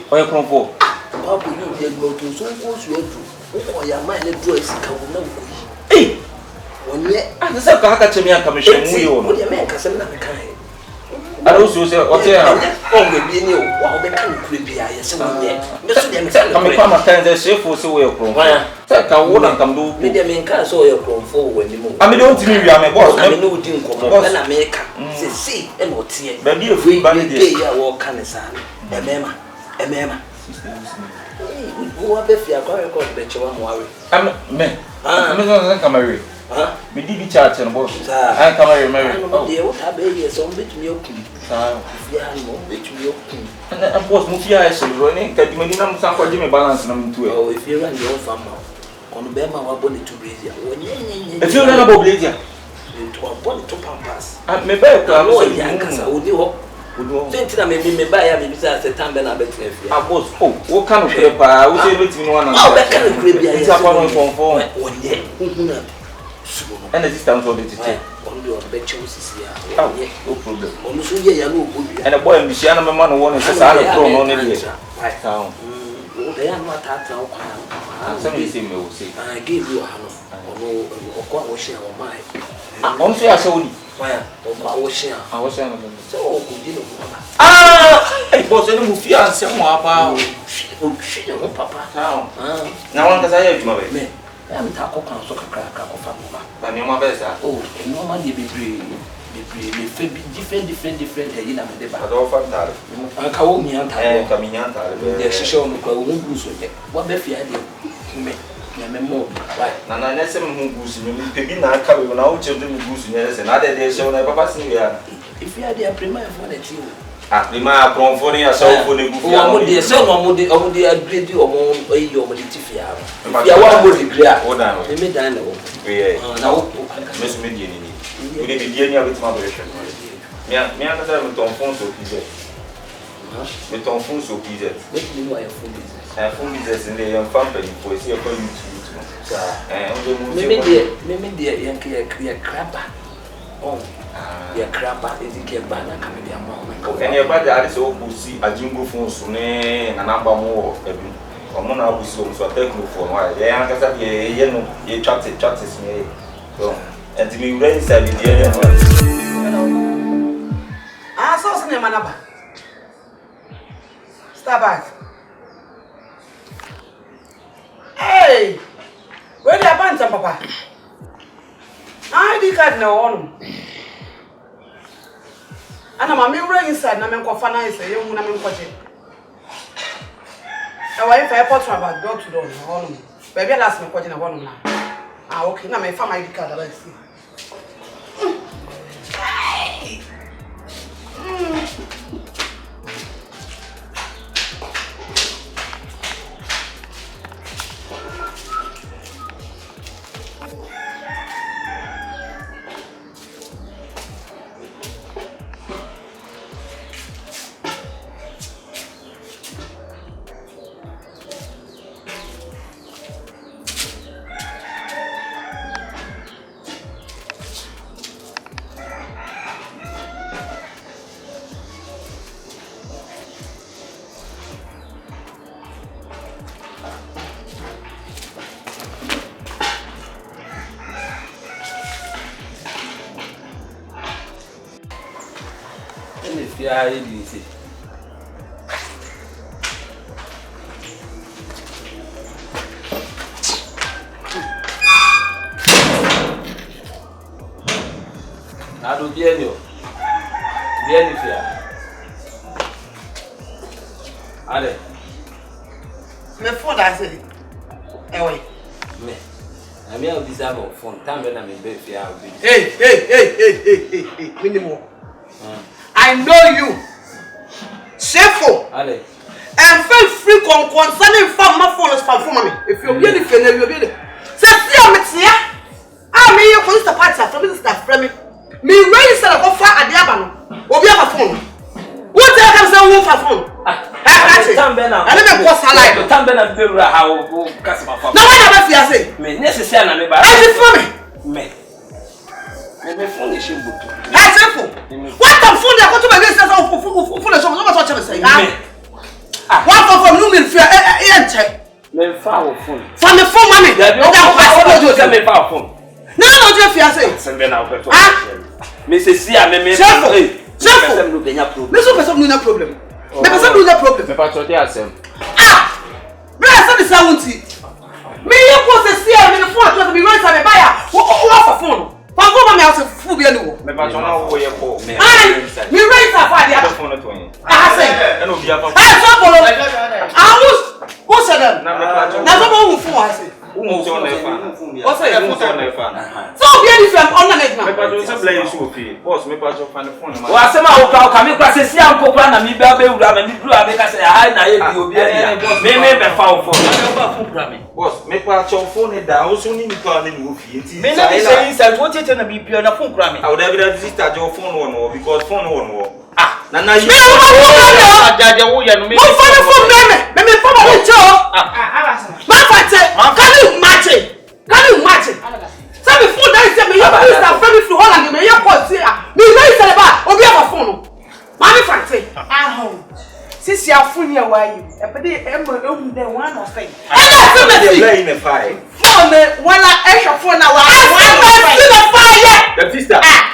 Oye konfo. Babu you dey go to so go so edu. Wo ya man le do esika wo na wo. Eh. Onye Asa se ka haka chemi aka me hwemu yi wo no. Wo dey men ka se na me kan. Ara o so se o te ha. O gbe bi ni o. Wa be kan kure bi ya se wo nye. Me so dey me kan. Ka me kwa ma kan ze Shifo se wo ye konfo. Se ka wo na kam do. Me dey men kan so ye konfo wo ni mo. Ami de o timi wi ame boss. Me no di nkomo. Me na me ka. Se e no tie. Ba bi e fu ba ni dey ya wo kan sa. Emema. Who are the fear? Go record the Chihuahua Moari. Me don't come marry. Me did church and boss. I come marry. Oh, dear, what have you? Some bit milk. Yeah, no bit milk. And of course, Mufia is running. That you may not some for Jimmy balance them to it. Oh, if you run your farm on the Bema, what bonnet to raise you. If you run about Blazer, to a bonnet to pampas. I may bear I would do. Think I may buy a visa at the time when I bet you. I was, what kind of paper? I would say, meet me one. Oh, that kind of creepy. It's a one for 1 day. And the distance for the teacher. Only on the choices here. Oh, no problem. Only so yellow. And a boy, Michiana, my man, one is a son of Chrome on the town. They are not at all. Somebody say, me will say, I gave you a hand or what was your mind. I'm sure I saw you. I was saying, so good, you know. I was in a movie and some papa. Now, one does I have my way. I'm taco council crack of Papa. But no best. Oh, no money be different. You know, the bad offer. I call me and coming out. There's a show me what the fear me. Right. And I never goose in the not coming out children goose in another day, so I pass in here. If you had a prima for the team. Ah, prima, conforming yourself for the good. So, on the agreed you among your Tifia. If you are one good degree, or down, you may dine. Now, Miss Median, you may be dealing with my version. Me, I'm not on phone so easy. With on phone so easy. Make me know I have full business. I full business in the young family for a year for you to. Maybe the Yankee crabber. Oh, your crabber is a cabana coming down. And your brother is all who see a jingle phone soon and a number more of them. Come on, I will so take no for a while. Yeah, I can say, you know, you chatted me. And to be ready, said the area. I saw some manaba. Stop back. Hey, where the abandon, Papa? I did not know. And I'm a mirror inside, I'm going to find a young woman. I went for a portrait about door to door. Baby, I asked me what in a woman. Ah, okay, now my family card. I see. Yeah, it is. I do bien yo. Bien ifia. Allez. Me phone that's it. Eh oui. Me. I mean deserve phone. Time when I'm in bed fia. Hey. Minimum. I know you, Shifo. And feel free concerning my phone is for me. If you're really feeling, you're really. Say, see, I'm here. I mean, you're going to party from this stuff from me. Me raise a go far at the Abano. Or we have a phone. What the hell is a wolf for phone? I never was alive. na beura how customer for. Na why na fiase? Me necessary na me ba. I for me. Me phone is Shifo. I Shifo. What the phone dey go to my guest say phone dey show me what you say. What for no me fear check. Me file phone. From the phone money. That me file phone. No dey fiase. Send me now petrol. Me say see me Shifo. Me so person no problem. Me person no problem. Me patrol dey asem. Me say the 70. Me you go say see me the phone to be right say me buy what for phone. Pan go me out full be anywhere. Me patrol na wo ye ko. Me right for dia. Phone to yin. Say. No be apa. Sobolo. Who said them? Na me patrol. Na Sobolo who phone say. Who so na fa. O say Who so na fa. So be any film on na net na. Me patrol say play show fi. Boss me patrol fa the phone ma. Wa sema o ka mi kwa se si ampo kwa na mi be wura me duru abeka say ha na ye bi obi ani. Me be fa o phone. Me ba phone pra me. Boss me patrol phone da o so ni Nipa na ni ofi enti. Me na be say inside what tete na bi pio na phone pra me. I would have been sister your phone one because phone one. Na na you. Me no Ajaje wo ye no me. Mo phone me phone me cho. Ma fate. Can you imagine? Say me phone that say me you sister friend from Holland me you call say me no say ba obi have phone. Ma me fate. Sisi afunya wa yi. Epede emu de one of thing. They play in a fire. Phone wala ehwe phone na wa. The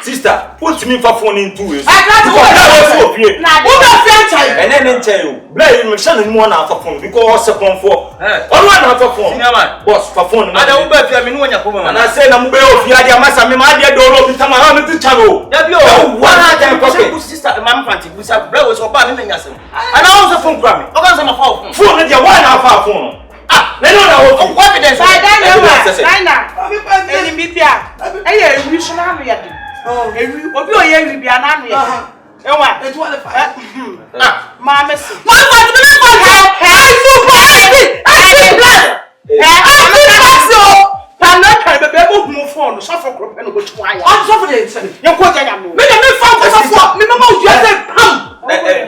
sister, put me for phone in 2 ways. I got to go. Na who be friend and then tell you, play me send me one for phone because second for. On one for phone. Boss for phone. I don't be fear me no nya problem. And I say na mbe o fi ade amasa me ma ade do no bi tama ha me ti charo. Da bi o. One time for sister mama fanti busa bra we so ba me nya sem. And I also phone gram me. O kan say my phone. Phone dey one half phone. Let no na what evidence? By Dana. Eni bibia. Eye ewi so na no yade. Ewi obi o ye ewi bia na no yade. Enwa. It what the Maame si. Ma fate me phone I see blood. Phone so for crop no go to wire. I'm so for the say. You go tell am. Me phone ko so me mama you say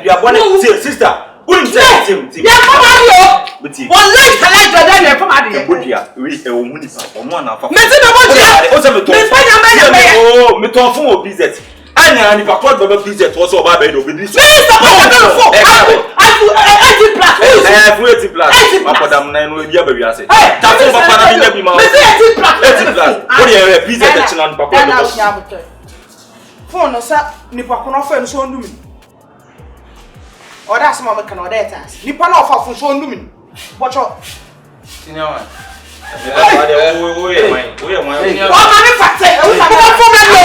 you are born sister. Who is him? Yeah, come on yo. One life like that na from ade. Bodia, we e o mu nipa. Omo na fa. Me ti me bodia. O se me to. Me pa ya. Oh, me to fun o business. Anya ni pa call baba business wo so ba be no be this. Me support the phone. I do plus. Full plus. Akodam na no bia ba wi ase. Ta so papa na bi na bi ma. Me say 18 plus. Wo dey business e china no papa no. Phone no sa nipa kono fa no so ndumi. Oda asema meka na oda etas. Nipa na ofa fun so ndumi. Bocho. Senior man. Oye man. O ma me fate. O ma fo me lo.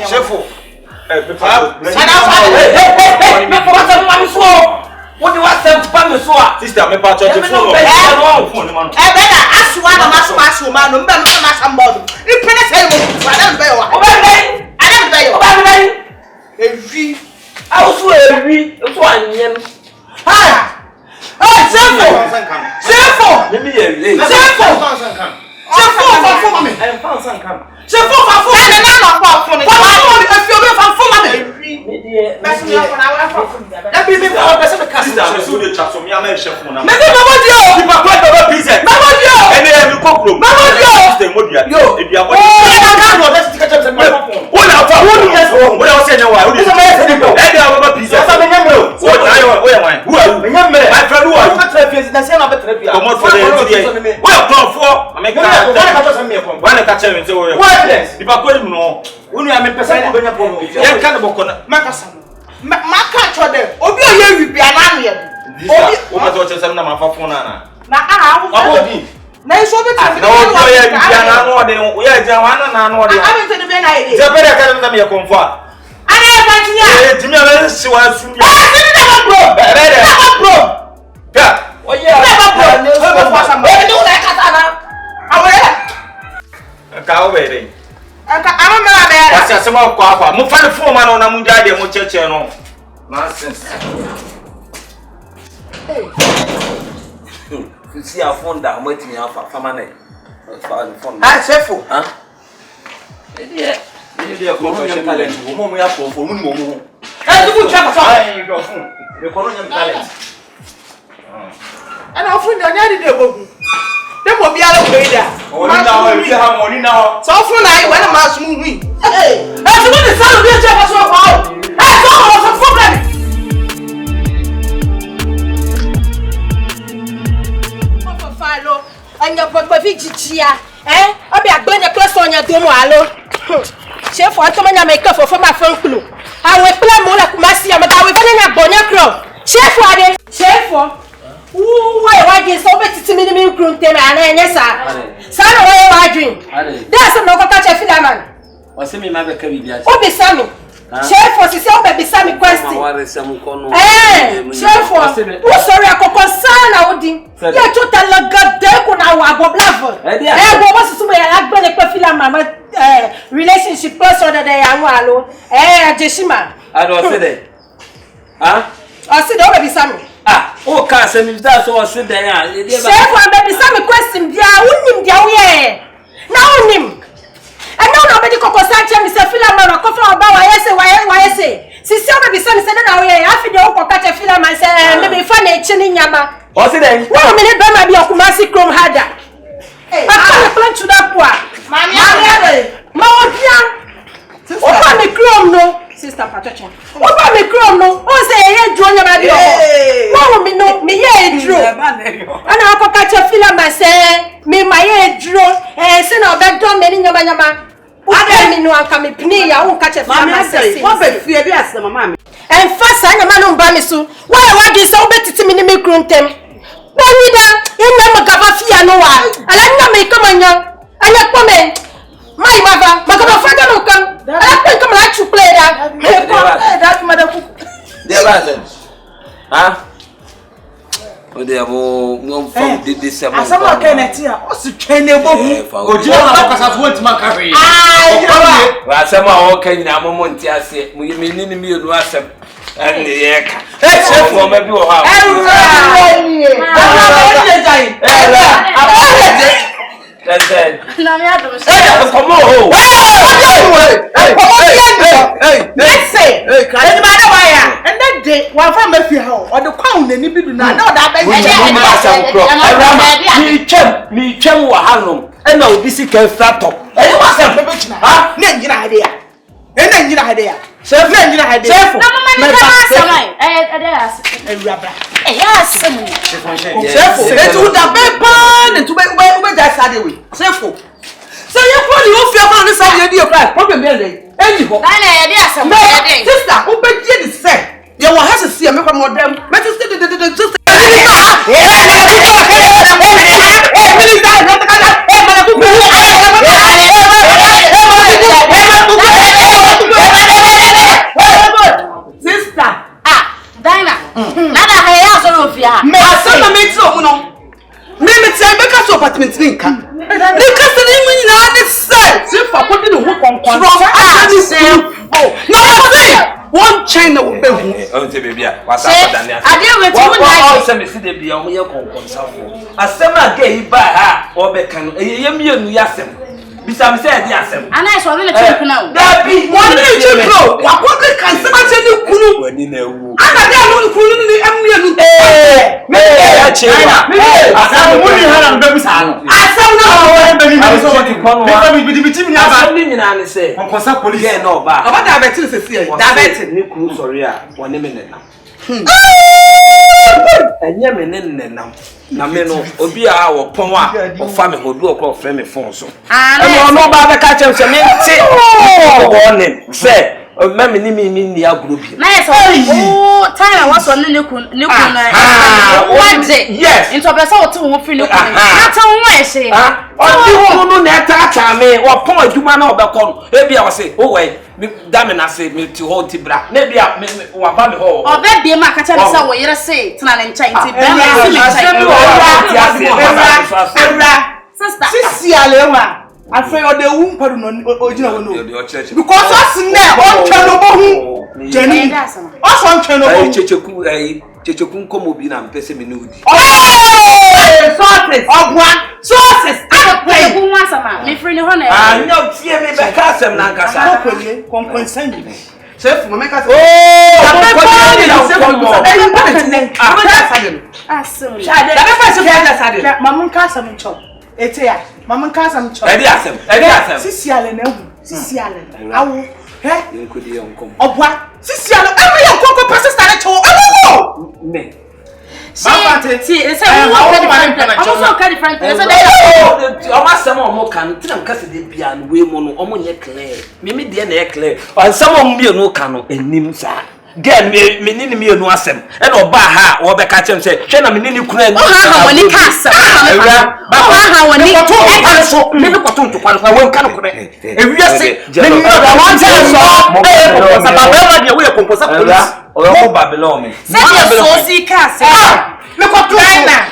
Shifo. What do I say to Pam so? Sister, me pa church phone. Better ask one of us man, no man somebody. You pay say mo, I don't pay. Every I also every so anyen. Hi. Shifo. Let me hear. Shifo. I found some come. Shifo na na pa phone. If you be from mama. Me dey. Person you for na wa phone. That be me for person me cast. Sister, me so dey chat so me am e chef na. Me dey mama dio. Nipa kwa baba business. Mama dio. Ene e mi kokro. Mama dio. Sister mo dia. Yo. E dia mo. No, let's take a chance and Wo na fa wo ni yes wo. Wo na say na wa. Wo dey. E dia baba business. Asa me nyamre. Wo na yo, wo ya wan. Who are you? Me nyamre. My friend who are you? Betre fies na say na betre fias. Come out for the today. Wo ya come for? America. Why na catch me say wo ya. What evidence? Nipa kwa ni no. Unu ya me pesa ko benya problem. Ye kan boko na. Makasa. Maka cho de. Obi o ye wi bia na no ye. Obi wo ma to chese na ma fa phone na. Na Abodi. Na iso be ti. Na wo to ye bia na no de. Wo ya ja wana na no de. Abi te de be na ye. Je bere ka na me konfa. Ana e bantinya. Jimi ala si wa su mi. Bro. Bere. Bro. Ga. Oye. Ka o bere. Anka ama me la bere. Wasi asema kwa kwa. Mo fa le phone ma no na mu jade mo cheche no. Nonsense. You see a phone that I'm waiting here for money. Phone. Ah, Shifo. Huh? Yeah. You dey professional talent. Wo mo ya phone mo ni mo mo. Eh, you go check us out. You go phone. The colonial talent. fun do nya de bogu. Dem obi ala ko ida. Oni na ho, ebi ha money na ho. So fun na yi wana ma sumu hui. Eh, so we dey sell obi e je fa so pa o. So problem. Falo, anya gbogbo fi jichia. Obi agbene close on ya do mo alo. Chef wa to manya make for my phone clue. Awe plan mo la kumasi ya mata we fanya bonya kro. Chef wa de, chef wa. Why you so bit to me crew tem and yes sir. Son why you drink. There's some no catch a filaman. O se me ma be ka bibia. Obi Sami. Chef wa si se obi Sami question. Chef wa. Who sorry akoko sana odi. Ya total god de ko na wa go blavo. Go was so ya agbele pe filaman relationship plus other day anwo alo. Jeshima. I don't say that. Huh? I said obi Sami. Oh, can't say that so sit there. Chef wa baby Sami question dia unim dia we. Na unim. And now nobody could contact me, say, Philaman, or coffee about why I say. Since you be some said, now I feel you catch a Philaman, say, maybe funny chinning yama. What's it then? 1 minute, Bama be a Kumasi Chrome harder. I can't plan to that poor. Mamma, open the chrome, no, Sister Patricia. Open the chrome, no, oh, say, hey, Junior, no, me no, me, yeah, drew. And I could catch a Philaman, say, me, my head drew, and send out that door, many yama. I mean, no, I can be penny, I won't catch a family. What be fear, yes, mamma. And first, I am a man on Bamisu. Why do you so better to me, me, groom them? Why we done? You never got a fear, no one. And I know me come on, young. I like woman. My mother, my father, no come. I think I'm like to play that. That mother. There wasn't. Huh? Oh, they have no fun. Did this seven? ASAMOAH Kennedy, what's the trainer? Oh, you know, because I want to make a ring. ASAMOAH Kennedy, I'm a monty. I say, we mean me to ask them. And the air. Except for maybe you have. That's it. Come on. Let's say, and that day, one from the field or the crown, and you do not know that. Me chem wa hanom and now this is can start up. And you must have a bitch now. Then you idea. And then you idea. Chef, then you idea. No, yes, Chef, let's do the paper and to make that Saturday week. Chef, so you probably won't feel on the side of your class. Problem building. And you go. Sister, who bet you the same? You will have to see a member more than Sister, Dinah, nada haya Sofia. me asama me ti omuno. Me ti abeka so apartment ni nka. Ni kasa ni mu nyina ni say. Si fa ko di no konkon. No, one China will be who. Oh, baby, what's up? I deal with you like some see the beyond your concern. ASAMOAH gay by her or beckon. You yasem. Besides, said yasem. and I saw the trip now. There be one little bro. What can somebody do? When you know, I don't know. na me no obi a wo pon a o fa me hodu okro frɛ me phone so e no ba be ka chem se me nti o ne se mama ni mi ni agro bi na yes oh time was on ne kun na what yes into be say o to wo free ne kun na ta wo e se o di wo no na ta me wo pon aduma na obekɔ no e bia wo se o we me dame na se me ti ho ti bra na bia me wa ba me ho o be bia ma ka cha me say wo yere se tena ne nkyɛn ti be ma sister sisi alewa afei o de wu mpadu no ogina wo no because us na on twano bohu jeni us on twano bohu checheku nkomo bi na mpese me no udi sources I go once ama me free ne ho na anyo tie me be ka asem na nkasa konkonsan ni chef mama ka Asem. Shade. That person fiya sade. Mamun ka asem chop. Etia. Mamun ka asem chop. Edi asem. Sisi ale na hu. Sisi ale. Awu. He? Yenkodi yonkom. Obwa. Sisi ale. Ewe yonkom person start to. Awu. Me. Mafante. See, it's a different. It's a Omasem omo kan ti na mkase de bia no we mu no omo nye clear. Me de na e clear. Ansem omo me no kan no enim sa. Girl me ni me no asem. E na oba ha wo be ka chem say hwe na me ni kura ni. ha woni ka asem. Ha woni e ka so. Me be kwato ntokwa no we nka no kura. Ewiase Me ni da one time so. Eh sa baba dia we komposa police. Oyo Babylon me. Say so si ka asem. Me kwato na.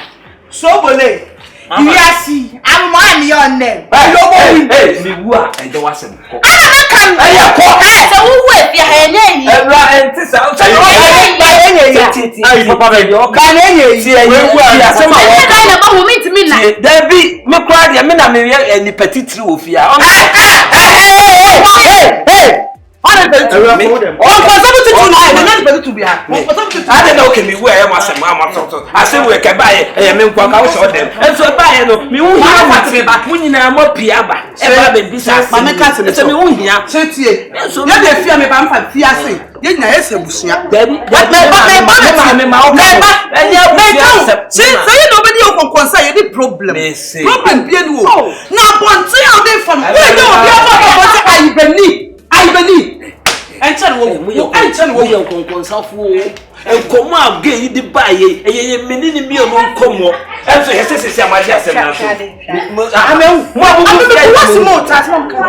Sobole. Iyasi. Amani your name. Hey, me wua e de wasem. Aye ko. So wo we fi ha enye yi. Ebra enti sa. Ayi papa be yo. Ba na enye yi. We wua asem a wo. Ka na ba wo mi ntimi na. Dabi me kwa dia me na me ni petitri wo fi a. Hey. Ana be tu. O ko so tu tu na na be tu bia. O so tu. Ade na o ke mi wua e ma asem ma so. Asem we ke ba ye me nkwa ka wo so dem. Enso ba ye no me wu hia matre ba. Munyina mo pia ba. E ba be bisa. Ma me ka se me wu hia. Chetie. Ya de fia me ba mfa fia se. Ye nyina ese busia. Dabi. Me ma o ka. See, you nobody o konkonsa ye di problem. Problem bia ni wo. Na bonte a dey from. We dey o bia ba I believe. Enchen wo yo konkonsafo enkomo age yi di baye eyeye menini mi o nkomo enso yesese amadi asem na so amen mo abubu fi what's more that mom can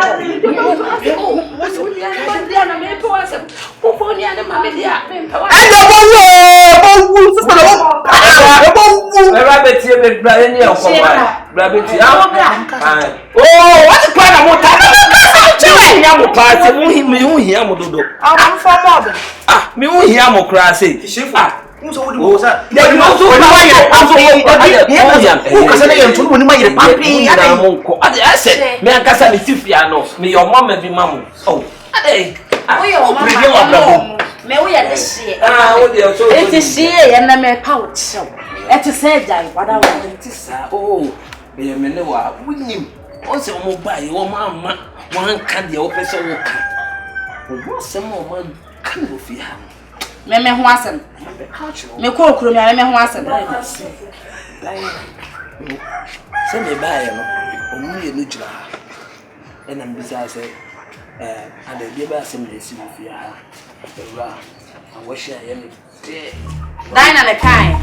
oh what plan am party me hu hia mo dodo am for mob me hu hia mo kra say Shifo unso wodi wo sa dey no so wa ye wo kasa na ye ntu woni ma ye papi ade mo nko ade ase me ankasa me tifia no me your mama bi mamu oh ade we your mama me we ya de sie wo dey so it is sie ye na me pouch it is say jai wada wo ntisa oh me me ne wa wunim o se mo bai wo mama wan kan de o pese wo kan wo se mo ma kan wo fi ha me ho asem me ko okuro me ho asem se me bai no o mu ye no jira e na mbisa se ade bi ba asem de si wo fi ha ewra a wo hia ye me dai na le kai